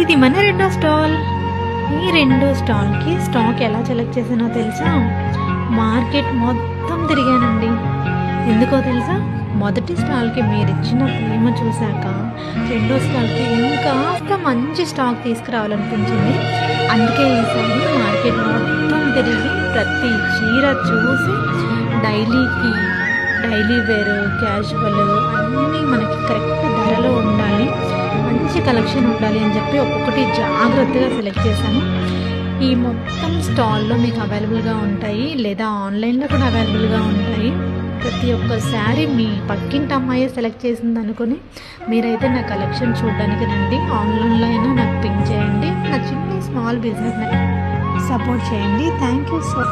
ఇది మన రెండో స్టాల్. ఈ రెండో స్టాల్కి స్టాక్ ఎలా సెలెక్ట్ చేసానో తెలుసా? మార్కెట్ మొత్తం తిరిగానండి. ఎందుకో తెలుసా? మొదటి స్టాల్కి మీరు ఇచ్చిన ప్రేమ చూశాక రెండో స్టాల్కి ఇంకాస్త మంచి స్టాక్ తీసుకురావాలనిపించింది. అందుకే ఈసారి మార్కెట్ మొత్తం తిరిగి ప్రతి చీర చూసి డైలీ వేర్, క్యాజువల్ అన్నీ మనకి కరెక్ట్ ధరలో ఉండాలి, మంచి కలెక్షన్ ఉండాలి అని చెప్పి ఒక్కొక్కటి జాగ్రత్తగా సెలెక్ట్ చేశాను. ఈ మొత్తం స్టాల్లో మీకు అవైలబుల్గా ఉంటాయి, లేదా ఆన్లైన్లో కూడా అవైలబుల్గా ఉంటాయి. ప్రతి ఒక్క శారీ మీ పక్కింటి అమ్మాయి సెలెక్ట్ చేసింది అనుకుని మీరైతే నా కలెక్షన్ చూడడానికి రండి. ఆన్లైన్లో అయినా నాకు పింక్ చేయండి. నా చిన్న స్మాల్ బిజినెస్ సపోర్ట్ చేయండి. Thank you so